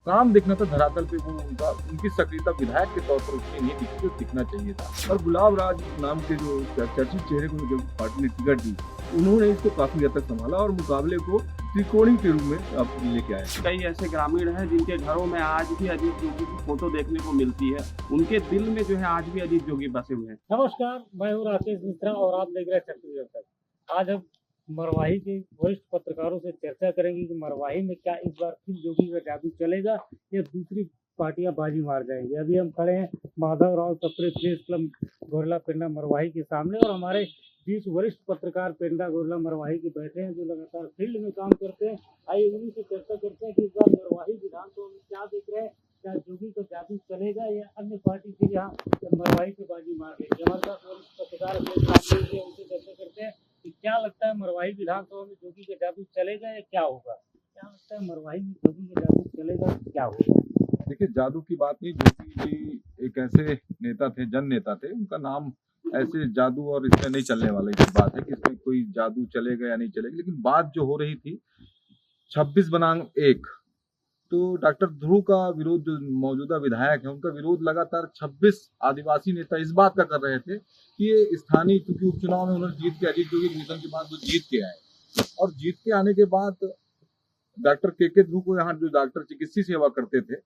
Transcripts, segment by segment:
काम दिखना था धरातल पे वो उनकी सक्रियता विधायक के तौर पर उतनी नहीं दिखी जो दिखना चाहिए था। और गुलाब राज नाम के जो चर्चित चेहरे को जब पार्टी ने टिकट दी, उन्होंने इसको काफी हद तक संभाला और मुकाबले को त्रिकोणीय के रूप में अब लेके आए। कई ऐसे ग्रामीण हैं जिनके घरों में आज भी अजीत जोगी की फोटो देखने को मिलती है, उनके दिल में जो है आज भी अजीत जोगी बसे हुए हैं। नमस्कार, मैं हूँ राकेश मिश्रा और आप देख रहे हैं छत्तीसगढ़ तक। आज हम मरवाही के वरिष्ठ पत्रकारों से चर्चा करेंगे कि मरवाही में क्या इस बार फिर जोगी का जादू चलेगा या दूसरी पार्टियां बाजी मार जाएंगी। अभी हम खड़े हैं माधव राव सप्रे प्रेस क्लब गोरला पेंडा मरवाही के सामने और हमारे बीच वरिष्ठ पत्रकार पेंडा गोरला मरवाही के बैठे हैं जो लगातार फील्ड में काम करते हैं। आइए उन्हीं से चर्चा करते हैं कि इस बार मरवाही विधानसभा में क्या देख रहे हैं, क्या जोगी का जादू चलेगा या अन्य पार्टी फिर यहाँ मरवाही से बाजी मार देगी। हमारे पास वरिष्ठ पत्रकार उनसे चर्चा करते हैं कि क्या लगता है मरवाही विधानसभा में जोगी का जादू चलेगा या क्या होगा। क्या लगता है मरवाही में जोगी का जादू चलेगा क्या होगा। देखिए, जादू की बात नहीं, जोगी जी एक ऐसे नेता थे, जन नेता थे, उनका नाम ऐसे जादू और इसमें नहीं चलने वाली बात है कि इसमें कोई जादू चलेगा या नहीं चलेगा। लेकिन बात जो हो रही थी 26/1, तो डॉक्टर ध्रुव का विरोध, जो मौजूदा विधायक है उनका विरोध लगातार 26 आदिवासी नेता इस बात का कर रहे थे कि ये स्थानीय, क्योंकि उपचुनाव में उन्होंने जीत के, अजीत जोगी के निधन के बाद वो जीत के आए और जीत के आने के बाद डॉक्टर के ध्रुव को यहाँ जो डॉक्टर चिकित्सीय सेवा करते थे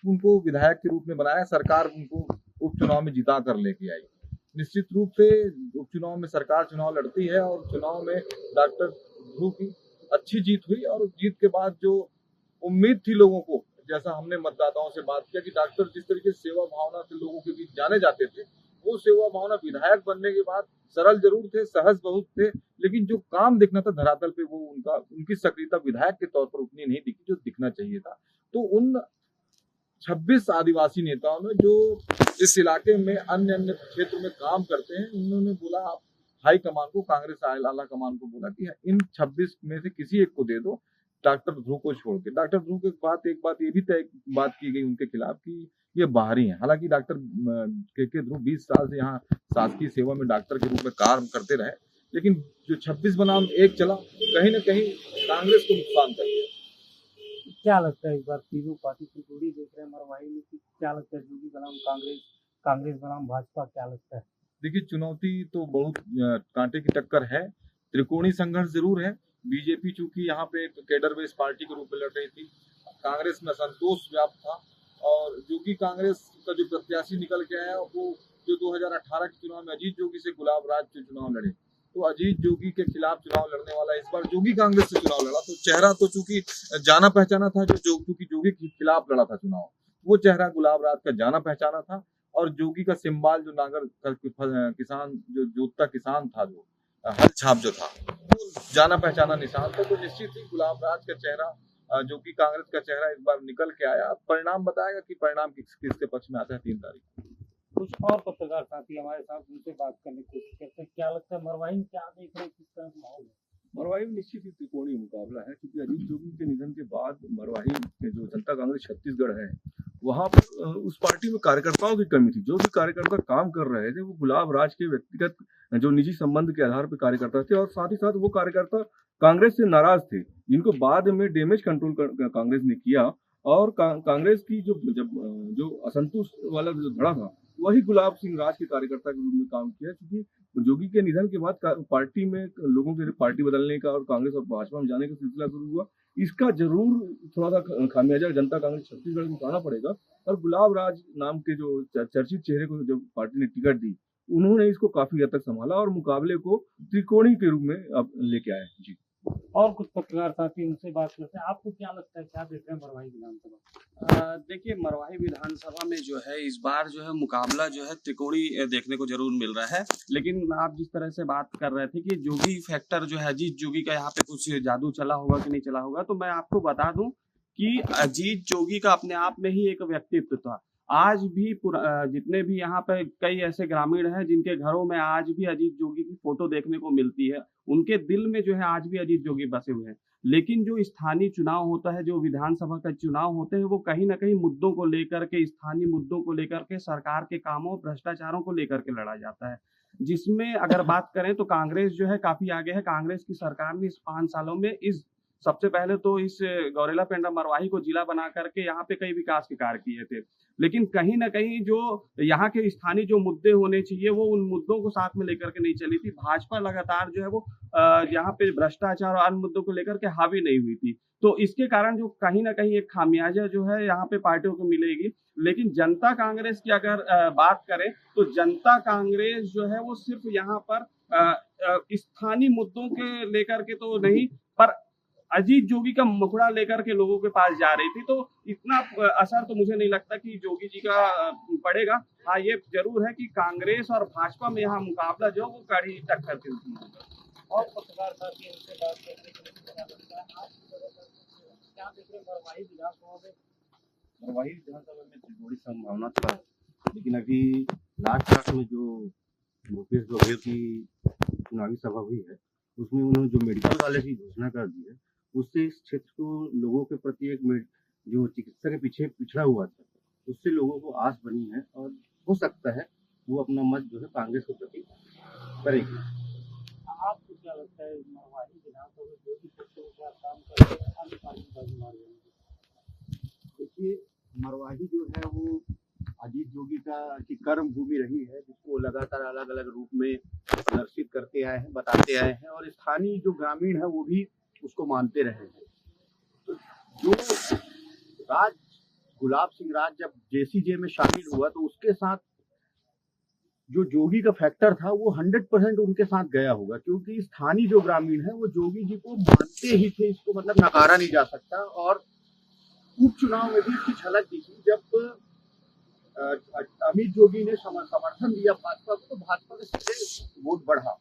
उनको विधायक के रूप में बनाया। सरकार उनको उपचुनाव में जिता कर लेके आई। निश्चित रूप से उपचुनाव में सरकार चुनाव लड़ती है और चुनाव में डॉक्टर ध्रुव की अच्छी जीत हुई और जीत के बाद जो उम्मीद थी लोगों को, जैसा हमने मतदाताओं से बात किया कि डॉक्टर जिस तरीके से सेवा भावना से लोगों के बीच जाने जाते थे, वो सेवा भावना विधायक बनने के बाद सरल जरूर थे, सहज बहुत थे, लेकिन जो काम दिखना था धरातल पे वो उनकी सक्रियता विधायक के तौर पर उतनी नहीं दिखी जो दिखना चाहिए था। तो उन 26 आदिवासी नेताओं में जो इस इलाके में अन्य क्षेत्र में काम करते हैं, उन्होंने बोला, आप हाई कमान को, कांग्रेस आला कमान को बोला कि इन 26 में से किसी एक को दे दो, डॉक्टर ध्रुव को छोड़ के। डॉक्टर ध्रुव के बाद एक बात ये भी तय बात की गई उनके खिलाफ कि ये बाहरी हैं। हालांकि डॉक्टर के ध्रुव 20 साल से यहाँ शासकीय सेवा में डॉक्टर के रूप में काम करते रहे, लेकिन जो 26/1 चला कहीं ना कहीं कांग्रेस को नुकसान कर दिया। क्या लगता है इस बार तीनों पार्टी की जोड़ी देख रहे हैं मरवाही में कि क्या लगता है जोगी बनाम कांग्रेस बनाम भाजपा, क्या लगता है। देखिए, चुनौती तो बहुत कांटे की टक्कर है, त्रिकोणीय संघर्ष जरूर है। बीजेपी चूंकि यहाँ पे एक कैडर बेस्ड पार्टी के रूप में लड़ रही थी, कांग्रेस में असंतोष व्याप्त था और जोगी कांग्रेस का जो प्रत्याशी निकल के आया वो जो 2018 के चुनाव में अजीत जोगी से गुलाब राज के चुनाव लड़े, तो अजीत जोगी के खिलाफ चुनाव लड़ने वाला इस बार जोगी कांग्रेस से चुनाव लड़ा। तो चेहरा तो चूंकि जाना पहचाना था, चूंकि जोगी के खिलाफ लड़ा था चुनाव, वो चेहरा गुलाब राज का जाना पहचाना था और जोगी का सिंबल जो नागर किसान, जो जोतता किसान था, जो हल छाप जो था, वो जाना पहचाना निशान था। तो निश्चित ही गुलाब राज का चेहरा, जोगी कांग्रेस का चेहरा इस बार निकल के आया। परिणाम बताएगा कि परिणाम किसके पक्ष में आता है 3 तारीख को। कुछ और पत्रकार साथी हमारे साथ, उनसे बात करने की कोशिश करते हैं। क्या लगता है मरवाही में क्या देख रहे हैं, किस तरह का माहौल है। मरवाही में निश्चित ही त्रिकोणीय मुकाबला है, क्योंकि अजीत जोगी के निधन के बाद मरवाही में जो जनता कांग्रेस छत्तीसगढ़ है, वहां पर उस पार्टी में कार्यकर्ताओं की कमी थी। जो भी कार्यकर्ता काम कर रहे थे वो गुलाब राज के व्यक्तिगत जो निजी संबंध के आधार पर कार्यकर्ता थे और साथ ही साथ वो कार्यकर्ता कांग्रेस से नाराज थे, जिनको बाद में डैमेज कंट्रोल कांग्रेस ने किया और कांग्रेस की जो असंतोष वाला जो धड़ा था, वही गुलाब सिंह राज के कार्यकर्ता के रूप में काम किया। क्योंकि जोगी के निधन के बाद पार्टी में लोगों के पार्टी बदलने का और कांग्रेस और भाजपा में जाने का सिलसिला शुरू हुआ। इसका जरूर थोड़ा सा खामियाजा जनता कांग्रेस छत्तीसगढ़ को उठाना पड़ेगा और गुलाब राज नाम के जो चर्चित चेहरे को जब पार्टी ने टिकट दी, उन्होंने इसको काफी हद तक संभाला और मुकाबले को त्रिकोणीय के रूप में अब लेके आए। जी, और कुछ पत्रकार साथी, उनसे बात करते हैं। आपको क्या लगता है, क्या देख रहे हैं मरवाही विधानसभा। देखिए, मरवाही विधानसभा में जो है इस बार जो है मुकाबला जो है त्रिकोणीय देखने को जरूर मिल रहा है। लेकिन आप जिस तरह से बात कर रहे थे कि जोगी फैक्टर जो है, अजीत जोगी का यहाँ पे कुछ जादू चला होगा कि नहीं चला होगा, तो मैं आपको बता दूं कि अजीत जोगी का अपने आप में ही एक व्यक्तित्व था। आज भी जितने भी यहाँ पे कई ऐसे ग्रामीण हैं जिनके घरों में आज भी अजीत जोगी की फोटो देखने को मिलती है, उनके दिल में जो है आज भी अजीत जोगी बसे हुए हैं। लेकिन जो स्थानीय चुनाव होता है, जो विधानसभा का चुनाव होते हैं, वो कहीं ना कहीं मुद्दों को लेकर के, स्थानीय मुद्दों को लेकर के, सरकार के कामों, भ्रष्टाचारों को लेकर के लड़ा जाता है। जिसमें अगर बात करें तो कांग्रेस जो है काफी आगे है। कांग्रेस की सरकार ने इस 5 सालों में इस सबसे पहले तो इस गौरेला पेंड्रा मरवाही को जिला बना करके यहाँ पे कई विकास के कार्य किए थे, लेकिन कहीं ना कहीं जो यहाँ के स्थानीय जो मुद्दे होने चाहिए वो उन मुद्दों को साथ में लेकर के नहीं चली थी। भाजपा लगातार जो है वो यहाँ पे भ्रष्टाचार और अन्य मुद्दों को लेकर के हावी नहीं हुई थी, तो इसके कारण जो कहीं ना कहीं एक खामियाजा जो है यहाँ पे पार्टियों को मिलेगी। लेकिन जनता कांग्रेस की अगर बात करें तो जनता कांग्रेस जो है वो सिर्फ यहाँ पर स्थानीय मुद्दों के लेकर के तो नहीं, पर अजीत जोगी का मुखड़ा लेकर के लोगों के पास जा रही थी, तो इतना असर तो मुझे नहीं लगता कि जोगी जी का पड़ेगा। हाँ, ये जरूर है कि कांग्रेस और भाजपा में यहाँ मुकाबला जो वो कड़ी टक्कर के रूप में। और पत्रकार साथी उनसे बात करने के लिए क्या लगता है, आप क्या देख रहे हैं मरवाही विधानसभा में? मरवाही विधानसभा में थोड़ी संभावना था, लेकिन अभी लास्ट में जो भूपेश बघेल की चुनावी सभा हुई है उसमें उन्होंने जो मेडिकल कॉलेज की घोषणा कर दी है, उससे इस क्षेत्र को लोगों के प्रति एक जो चिकित्सा के पीछे पिछड़ा हुआ था, उससे लोगों को आस बनी है और हो सकता है वो अपना मत जो है कांग्रेस के प्रति करेगी। आपको क्या लगता है मरवाही विधानसभा में जो भी काम करते हैं अन्य पार्टी बाजी मार जाएंगे? देखिए, मरवाही जो है वो अजीत जोगी की कर्म भूमि रही है, जिसको लगातार अलग अलग रूप में प्रदर्शित करते आए हैं, बताते आए हैं, और स्थानीय जो ग्रामीण है वो भी उसको मानते रहे हैं। तो जो गुलाब सिंह राज जब जेसीजे में शामिल हुआ तो उसके साथ जो जोगी का फैक्टर था वो 100% उनके साथ गया होगा, क्योंकि स्थानीय जो ग्रामीण है वो जोगी जी को मानते ही थे, इसको मतलब नकारा नहीं जा सकता। और उपचुनाव में भी इसकी झलक दिखी, जब अमित जोगी ने समर्थन दिया भाजपा को तो भाजपा के सीधे वोट बढ़ा।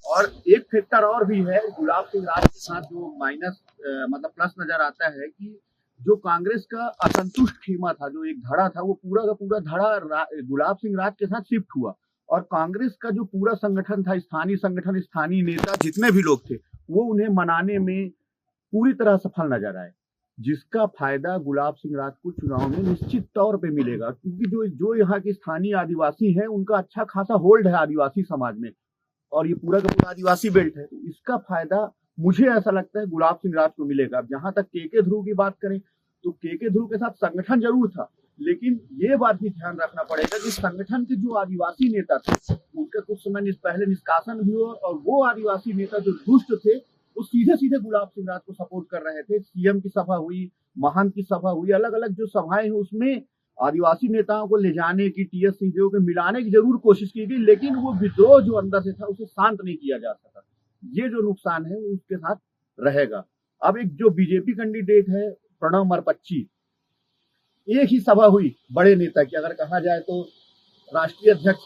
और एक फैक्टर और भी है गुलाब सिंह राज के साथ जो माइनस मतलब प्लस नजर आता है कि जो कांग्रेस का असंतुष्ट खेमा था, जो एक धड़ा था, वो पूरा का पूरा धड़ा गुलाब सिंह राज के साथ शिफ्ट हुआ। और कांग्रेस का जो पूरा संगठन था, स्थानीय संगठन, स्थानीय नेता जितने भी लोग थे, वो उन्हें मनाने में पूरी तरह सफल नजर आए, जिसका फायदा गुलाब सिंह राज को चुनाव में निश्चित तौर पे मिलेगा, क्योंकि जो यहाँ के स्थानीय आदिवासी हैं उनका अच्छा खासा होल्ड है आदिवासी समाज में, और ये पूरा का पूरा आदिवासी बेल्ट है। तो इसका फायदा मुझे ऐसा लगता है गुलाब सिंह राज को मिलेगा। अब जहां तक के ध्रुव की बात करें तो के ध्रुव के साथ संगठन जरूर था, लेकिन ये बात भी ध्यान रखना पड़ेगा कि संगठन के जो आदिवासी नेता थे उनका कुछ समय पहले निष्कासन भी हुआ, और वो आदिवासी नेता जो दुष्ट थे वो सीधे सीधे गुलाब सिंह राज को सपोर्ट कर रहे थे। सीएम की सभा हुई, महंत की सभा हुई, अलग अलग जो सभाएं हैं उसमें आदिवासी नेताओं को ले जाने की, टीएस सिंहदेव को मिलाने की जरूर कोशिश की गई, लेकिन वो विद्रोह जो अंदर से था उसे शांत नहीं किया जा सका। ये जो नुकसान है वो उसके साथ रहेगा। अब एक जो बीजेपी कैंडिडेट है प्रणव मरपच्ची, एक ही सभा हुई बड़े नेता की, अगर कहा जाए तो राष्ट्रीय अध्यक्ष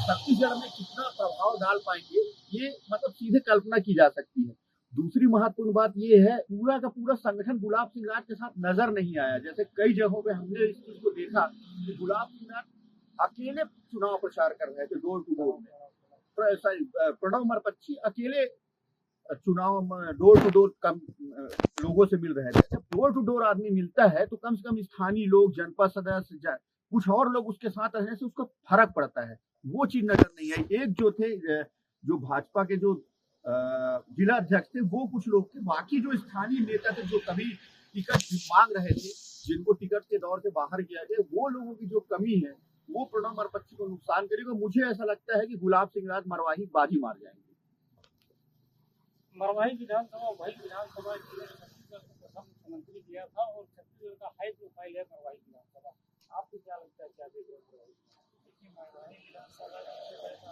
छत्तीसगढ़ में कितना प्रभाव डाल पाएंगे ये मतलब सीधे कल्पना की जा सकती है। दूसरी महत्वपूर्ण बात ये है, पूरा का पूरा संगठन गुलाब सिंह राज के साथ नजर नहीं आया। जैसे कई जगहों पे हमने इस चीज को देखा कि गुलाब सिंह राज अकेले चुनाव प्रचार कर रहे थे डोर टू डोर में, प्रणव मरपच्ची अकेले चुनाव डोर टू डोर कम लोगों से मिल रहे थे। जब डोर टू डोर आदमी मिलता है तो कम से कम स्थानीय लोग, जनपद सदस्य, कुछ और लोग उसके साथ रहने से उसको फर्क पड़ता है। वो चीज नजर नहीं आई। एक जो थे जो भाजपा के जो जिला अध्यक्ष थे वो कुछ लोग थे, बाकी जो स्थानीय नेता थे जो कभी टिकट मांग रहे थे, जिनको टिकट के दौर से बाहर किया गया, वो लोगों की जो कमी है वो प्रणव मरपच्ची को नुकसान करेगा। मुझे ऐसा लगता है कि गुलाब सिंह राज मरवाही बाजी मार जाएंगे। मरवाही विधानसभा वही विधानसभा छत्तीसगढ़ को प्रथम मुख्यमंत्री दिया था और छत्तीसगढ़ का हाई प्रोफाइल है मरवाही विधानसभा। आपको क्या लगता है, क्या देख रहे हैं? देखिए, मरवाही विधानसभा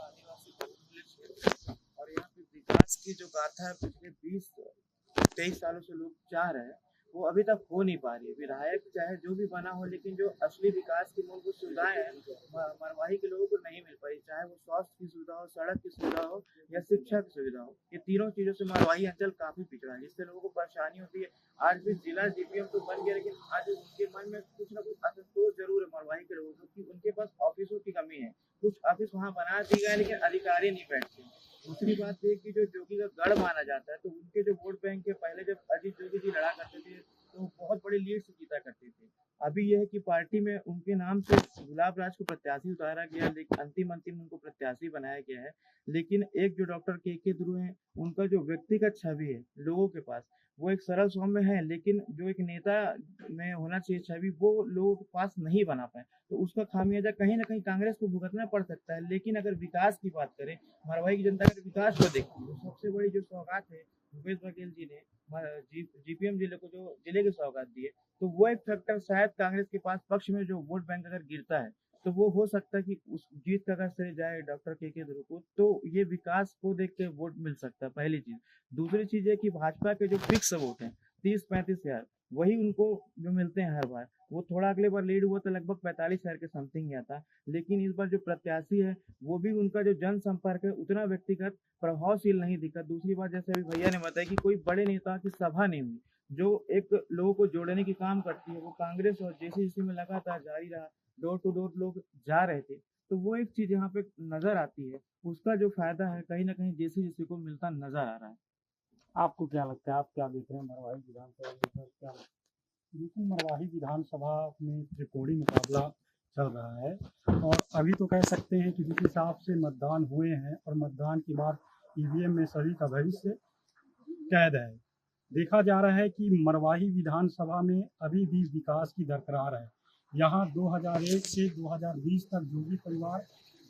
आदिवासी क्षेत्र और यहाँ पे विकास की जो गाथा है पिछले 20-23 सालों से लोग चाह रहे हैं वो अभी तक हो नहीं पा रही है। विधायक चाहे जो भी बना हो, लेकिन जो असली विकास की मूलभूत सुविधाएं हैं मरवाही के लोगों को नहीं मिल पाई, चाहे वो स्वास्थ्य की सुविधा हो, सड़क की सुविधा हो या शिक्षा की सुविधा हो। ये तीनों चीजों से मरवाही अंचल काफी पिछड़ा है, जिससे लोगों को परेशानी होती है। आज भी जिला डीपीएम तो बन गया, लेकिन आज उनके मन में कुछ ना कुछ असंतोष जरूर है मरवाही के लोगों को कि उनके पास ऑफिसों की कमी है। कुछ ऑफिस वहाँ बना दी गए लेकिन अधिकारी नहीं बैठते। दूसरी बात ये कि जो जोगी का गढ़ माना जाता है, तो उनके जो वोट बैंक के पहले जब अजीत जोगी जी लड़ा करते थे तो बहुत बड़ी लीड से जीता करते थे। अभी यह है कि पार्टी में उनके नाम से गुलाब राज को प्रत्याशी उतारा गया, लेकिन अंतिम उनको प्रत्याशी बनाया गया है। लेकिन एक जो डॉक्टर के ध्रुव हैं, उनका जो व्यक्तिगत छवि है लोगों के पास, वो एक सरल सौम्य है, लेकिन जो एक नेता में होना चाहिए छवि, वो लोगों के पास नहीं बना पाए। तो उसका खामियाजा कहीं ना कहीं कांग्रेस को भुगतना पड़ सकता है। लेकिन अगर विकास की बात करें, मरवाही की जनता अगर विकास को देखती है, तो सबसे बड़ी जो सौगात है भूपेश बघेल जी ने जीपीएम जिले को जो जिले की सौगात दी है, तो वो एक फैक्टर शायद कांग्रेस के पास पक्ष में जो वोट बैंक अगर गिरता है, तो वो हो सकता है कि उस जीत का अगर श्रेय जाए डॉक्टर के ध्रुव को, तो ये विकास को देख के वोट मिल सकता है, पहली चीज। दूसरी चीज है कि भाजपा के जो फिक्स वोट हैं 30-35 हजार, वही उनको जो मिलते हैं हर बार। वो थोड़ा अगले बार लीड हुआ तो लगभग 45 हजार के समथिंग गया था, लेकिन इस बार जो प्रत्याशी है वो भी उनका जो जनसंपर्क है उतना व्यक्तिगत प्रभावशील नहीं दिखा। दूसरी बात, जैसे अभी भैया ने बताया कि कोई बड़े नेता की सभा नहीं हुई जो एक लोगों को जोड़ने की काम करती है, वो कांग्रेस और जेसीसी में लगातार जारी रहा। डोर टू डोर लोग जा रहे थे, तो वो एक चीज यहाँ पे नजर आती है, उसका जो फायदा है कहीं ना कहीं जेसीसी को मिलता नजर आ रहा है। आपको क्या लगता है, आप क्या देख रहे हैं मरवाही विधानसभा में, क्या? बिल्कुल, मरवाही विधानसभा में त्रिकोणीय मुकाबला चल रहा है और अभी तो कह सकते हैं कि जिस हिसाब से मतदान हुए हैं और मतदान के बाद ईवीएम में सभी का भविष्य कैद है। देखा जा रहा है कि मरवाही विधानसभा में अभी भी विकास की दरकरार है। यहाँ 2001 से 2020 तक जोगी परिवार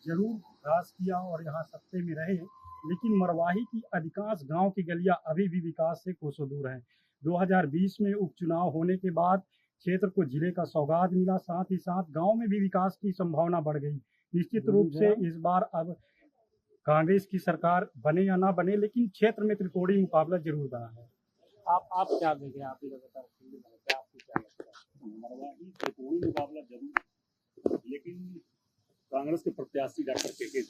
जरूर विकास किया और यहाँ सत्ते में रहे, लेकिन मरवाही की अधिकांश गांव की गलियां अभी भी विकास से कोसों दूर हैं। 2020 में उपचुनाव होने के बाद क्षेत्र को जिले का सौगात मिला, साथ ही साथ गांव में भी विकास की संभावना बढ़ गई। निश्चित रूप से इस बार अब कांग्रेस की सरकार बने या ना बने, लेकिन क्षेत्र में त्रिकोणीय मुकाबला जरूर बना है। आप क्या देखें, आप ही लगातार आपको क्या लगता है? मरवाही त्रिकोणीय मुकाबला जरूर, लेकिन कांग्रेस के प्रत्याशी डॉक्टर के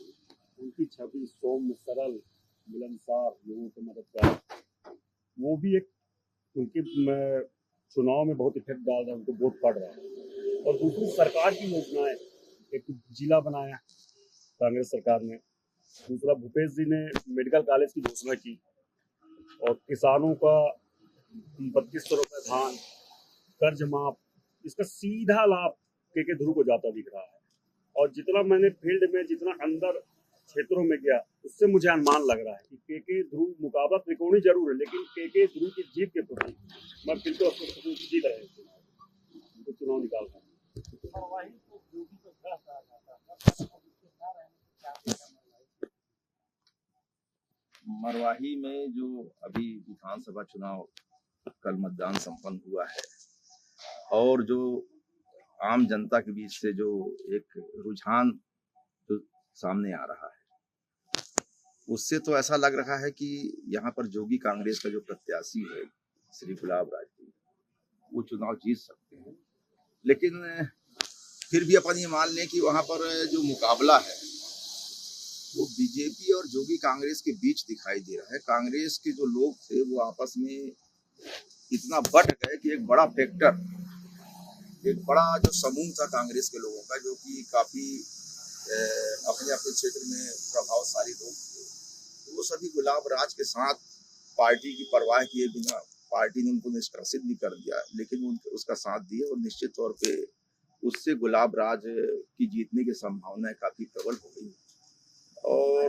उनकी छवि सौम्य, सरल, मिलनसार, लोगों की मददगार, वो भी एक उनके चुनाव में बहुत इफेक्ट डाल रहा है, उनको वोट पड़ रहा है। और दूसरी सरकार की योजनाएं, एक जिला बनाया कांग्रेस सरकार ने, दूसरा भूपेश जी ने मेडिकल कॉलेज की घोषणा की, और किसानों का 3200 रुपये धान, कर्ज माफ, इसका सीधा लाभ के ध्रुव को जाता दिख रहा है। और जितना मैंने फील्ड में, जितना अंदर क्षेत्रों में गया, उससे मुझे अनुमान लग रहा है कि के ध्रुव मुकाबला त्रिकोणीय जरूर है, लेकिन के ध्रुव की जीत के प्रति मैं बिल्कुल जीत रहे तो चुनाव निकाल रहा हूँ। मरवाही में जो अभी विधानसभा चुनाव कल मतदान संपन्न हुआ है, और जो आम जनता के बीच से जो एक रुझान जो सामने आ रहा है, उससे तो ऐसा लग रहा है कि यहाँ पर जोगी कांग्रेस का जो प्रत्याशी है श्री गुलाब राज जी, वो चुनाव जीत सकते हैं। लेकिन फिर भी अपन ये मान लें कि वहाँ पर जो मुकाबला है वो बीजेपी और जोगी कांग्रेस के बीच दिखाई दे रहा है। कांग्रेस के जो लोग थे वो आपस में इतना बट गए कि एक बड़ा फैक्टर, एक बड़ा जो समूह था कांग्रेस के लोगों का, जो कि काफी अपने अपने क्षेत्र में प्रभावशाली लोग थे, वो सभी गुलाब राज के साथ पार्टी की परवाह किए बिना, पार्टी ने उनको निष्कासित भी कर दिया, लेकिन उसका साथ दिया, और निश्चित तौर पे उससे गुलाब राज की जीतने की संभावनाएं काफी प्रबल हो गई। और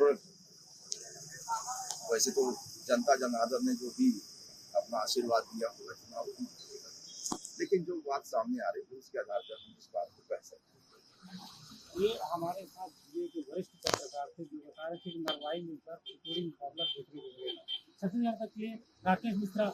वैसे तो जनता जनार्दन ने जो भी अपना आशीर्वाद दिया होगा चुनाव, लेकिन जो बात सामने आ रही है उसके आधार पर हम इस बात को कह सकते हैं। ये हमारे साथ ये जो वरिष्ठ पत्रकार थे जो बता रहे थे कि मरवाही मिलकर त्रिकोणीय मुकाबला देखने को मिलेगा। सबसे ज्यादा राकेश मिश्रा।